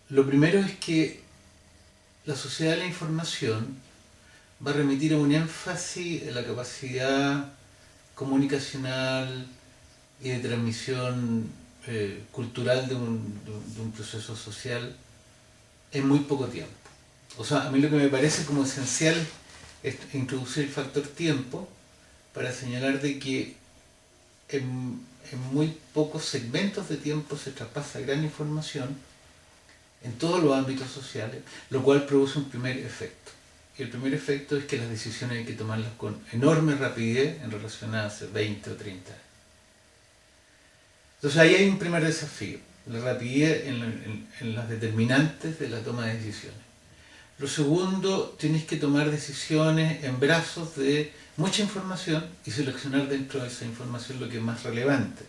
Lo primero es que la sociedad de la información va a remitir a un énfasis en la capacidad comunicacional y de transmisión cultural de un proceso social en muy poco tiempo. O sea, a mí lo que me parece como esencial es introducir el factor tiempo para señalar de que en muy pocos segmentos de tiempo se traspasa gran información en todos los ámbitos sociales, lo cual produce un primer efecto. Y el primer efecto es que las decisiones hay que tomarlas con enorme rapidez en relación a hace 20 o 30 años. Entonces ahí hay un primer desafío, la rapidez en las determinantes de la toma de decisiones. Lo segundo, tienes que tomar decisiones en brazos de mucha información y seleccionar dentro de esa información lo que es más relevante.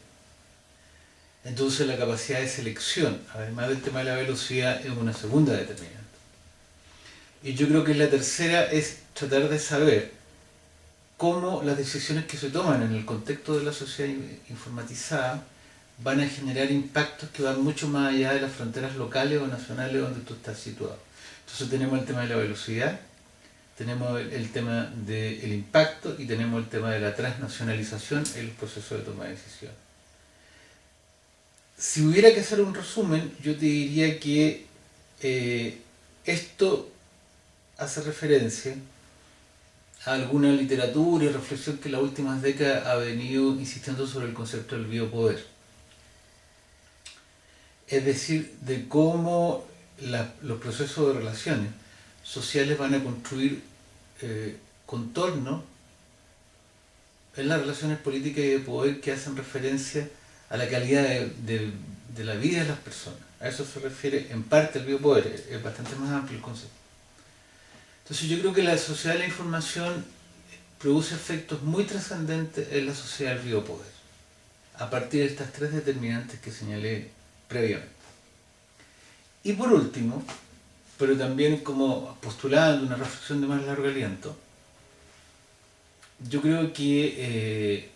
Entonces la capacidad de selección, además del tema de la velocidad, es una segunda determinante. Y yo creo que la tercera es tratar de saber cómo las decisiones que se toman en el contexto de la sociedad informatizada van a generar impactos que van mucho más allá de las fronteras locales o nacionales donde tú estás situado. Entonces tenemos el tema de la velocidad, tenemos el tema del impacto y tenemos el tema de la transnacionalización en los procesos de toma de decisiones. Si hubiera que hacer un resumen, yo te diría que esto hace referencia a alguna literatura y reflexión que en las últimas décadas ha venido insistiendo sobre el concepto del biopoder. Es decir, de cómo los procesos de relaciones sociales van a construir contornos en las relaciones políticas y de poder que hacen referencia a la calidad de la vida de las personas. A eso se refiere en parte el biopoder, es bastante más amplio el concepto. Entonces yo creo que la sociedad de la información produce efectos muy trascendentes en la sociedad del biopoder, a partir de estas tres determinantes que señalé previamente. Y por último, pero también como postulando una reflexión de más largo aliento, yo creo que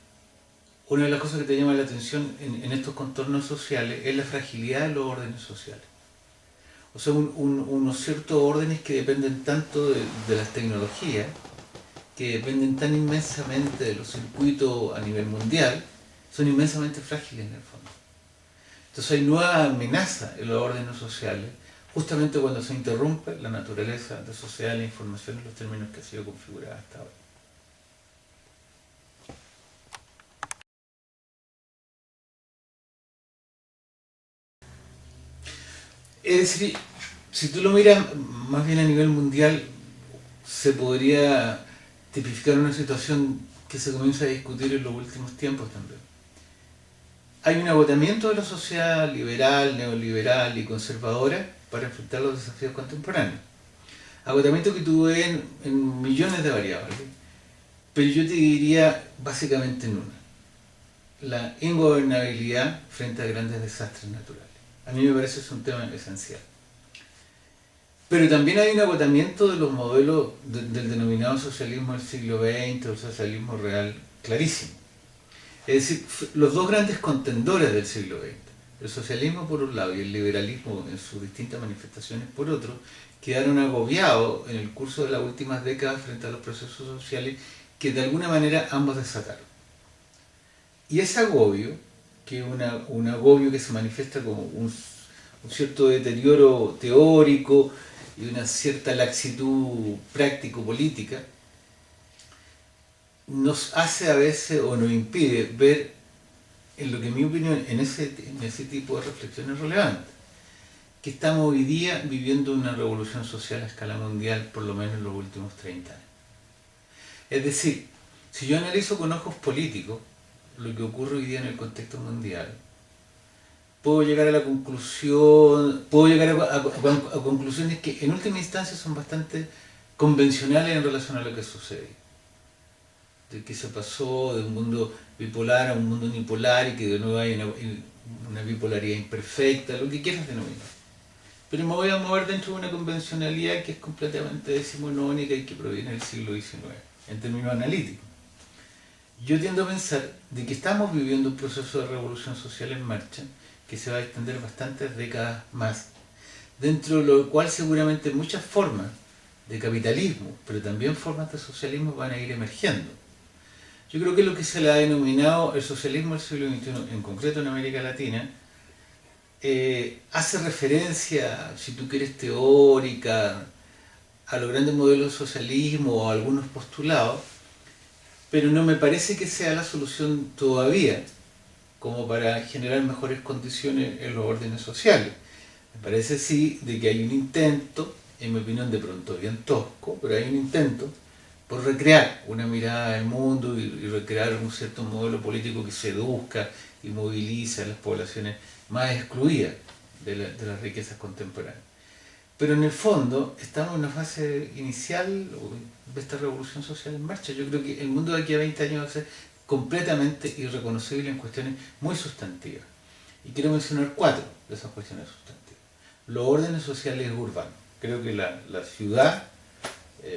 una de las cosas que te llama la atención en estos contornos sociales es la fragilidad de los órdenes sociales. O sea, unos ciertos órdenes que dependen tanto de las tecnologías, que dependen tan inmensamente de los circuitos a nivel mundial, son inmensamente frágiles en el fondo. Entonces hay nueva amenaza en los órdenes sociales, justamente cuando se interrumpe la naturaleza de sociedad de la información en los términos que ha sido configurada hasta ahora. Es decir, si tú lo miras más bien a nivel mundial, se podría tipificar una situación que se comienza a discutir en los últimos tiempos también. Hay un agotamiento de la sociedad liberal, neoliberal y conservadora para enfrentar los desafíos contemporáneos. Agotamiento que tú ves en millones de variables, pero yo te diría básicamente en una: la ingobernabilidad frente a grandes desastres naturales. A mí me parece que es un tema esencial. Pero también hay un agotamiento de los modelos del denominado socialismo del siglo XX o el socialismo real clarísimo. Es decir, los dos grandes contendores del siglo XX, el socialismo por un lado y el liberalismo en sus distintas manifestaciones por otro, quedaron agobiados en el curso de las últimas décadas frente a los procesos sociales que de alguna manera ambos desataron. Y ese agobio, que es un agobio que se manifiesta como un cierto deterioro teórico y una cierta laxitud práctico-política, nos hace a veces o nos impide ver, en lo que en mi opinión, en ese tipo de reflexiones relevantes, que estamos hoy día viviendo una revolución social a escala mundial, por lo menos en los últimos 30 años. Es decir, si yo analizo con ojos políticos lo que ocurre hoy día en el contexto mundial, puedo llegar a la conclusión, puedo llegar a conclusiones que en última instancia son bastante convencionales en relación a lo que sucede. De que se pasó de un mundo bipolar a un mundo unipolar y que de nuevo hay una bipolaridad imperfecta, lo que quieras denominar. Pero me voy a mover dentro de una convencionalidad que es completamente decimonónica y que proviene del siglo XIX, en términos analíticos. Yo tiendo a pensar de que estamos viviendo un proceso de revolución social en marcha que se va a extender bastantes décadas más, dentro de lo cual seguramente muchas formas de capitalismo, pero también formas de socialismo van a ir emergiendo. Yo creo que lo que se le ha denominado el socialismo del siglo XXI, en concreto en América Latina, hace referencia, si tú quieres teórica, a los grandes modelos de socialismo o a algunos postulados, pero no me parece que sea la solución todavía como para generar mejores condiciones en los órdenes sociales. Me parece sí de que hay un intento, en mi opinión de pronto bien tosco, pero hay un intento por recrear una mirada del mundo y recrear un cierto modelo político que seduzca y moviliza a las poblaciones más excluidas de las riquezas contemporáneas. Pero en el fondo estamos en una fase inicial de esta revolución social en marcha. Yo creo que el mundo de aquí a 20 años va a ser completamente irreconocible en cuestiones muy sustantivas. Y quiero mencionar 4 de esas cuestiones sustantivas. Los órdenes sociales urbanos. Creo que la ciudad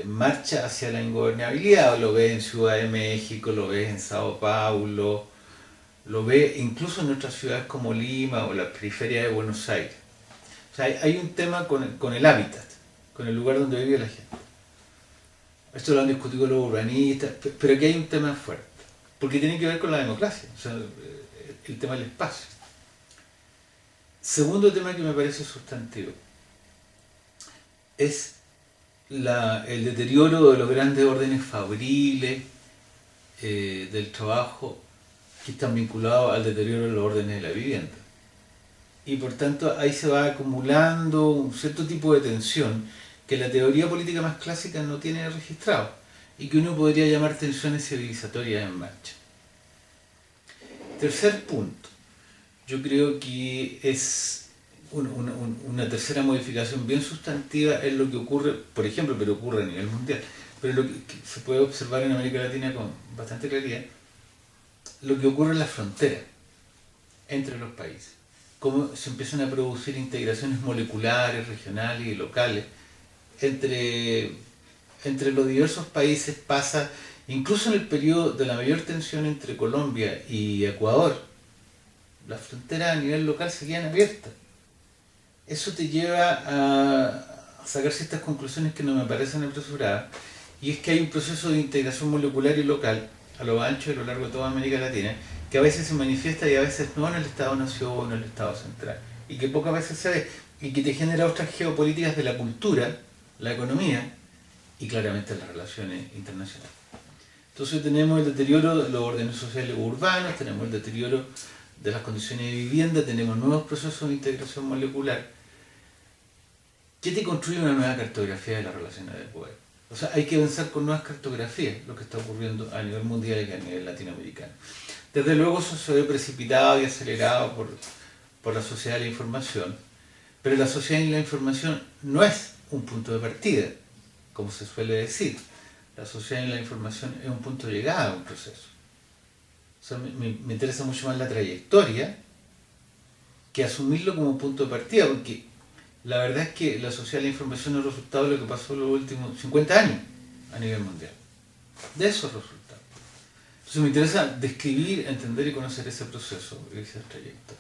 marcha hacia la ingobernabilidad. Lo ve en Ciudad de México, lo ve en Sao Paulo, lo ve incluso en otras ciudades como Lima o la periferia de Buenos Aires. O sea, hay un tema con el hábitat, con el lugar donde vive la gente. Esto lo han discutido los urbanistas, pero aquí hay un tema fuerte, porque tiene que ver con la democracia, o sea, el tema del espacio. Segundo tema que me parece sustantivo es el deterioro de los grandes órdenes fabriles del trabajo que están vinculados al deterioro de los órdenes de la vivienda. Y por tanto ahí se va acumulando un cierto tipo de tensión que la teoría política más clásica no tiene registrado y que uno podría llamar tensiones civilizatorias en marcha. Tercer punto, yo creo que es una tercera modificación bien sustantiva es lo que ocurre, por ejemplo, pero ocurre a nivel mundial, pero lo que se puede observar en América Latina con bastante claridad, lo que ocurre en las fronteras entre los países. Cómo se empiezan a producir integraciones moleculares, regionales y locales entre los diversos países. Pasa, incluso en el periodo de la mayor tensión entre Colombia y Ecuador, las fronteras a nivel local se quedan abiertas. Eso te lleva a sacar ciertas conclusiones que no me parecen apresuradas, y es que hay un proceso de integración molecular y local a lo ancho y a lo largo de toda América Latina, que a veces se manifiesta y a veces no en el Estado-Nación o en el Estado central, y que pocas veces se ve, y que te genera otras geopolíticas de la cultura, la economía y claramente las relaciones internacionales. Entonces tenemos el deterioro de los órdenes sociales urbanos, tenemos el deterioro de las condiciones de vivienda, tenemos nuevos procesos de integración molecular. ¿Qué te construye una nueva cartografía de las relaciones de poder? O sea, hay que pensar con nuevas cartografías lo que está ocurriendo a nivel mundial y a nivel latinoamericano. Desde luego eso se ve precipitado y acelerado por la sociedad de la información, pero la sociedad de la información no es un punto de partida, como se suele decir. La sociedad de la información es un punto de llegada a un proceso. O sea, me interesa mucho más la trayectoria que asumirlo como punto de partida, porque la verdad es que la sociedad de la información es el resultado de lo que pasó en los últimos 50 años a nivel mundial. De esos resultados. Entonces me interesa describir, entender y conocer ese proceso, ese trayecto.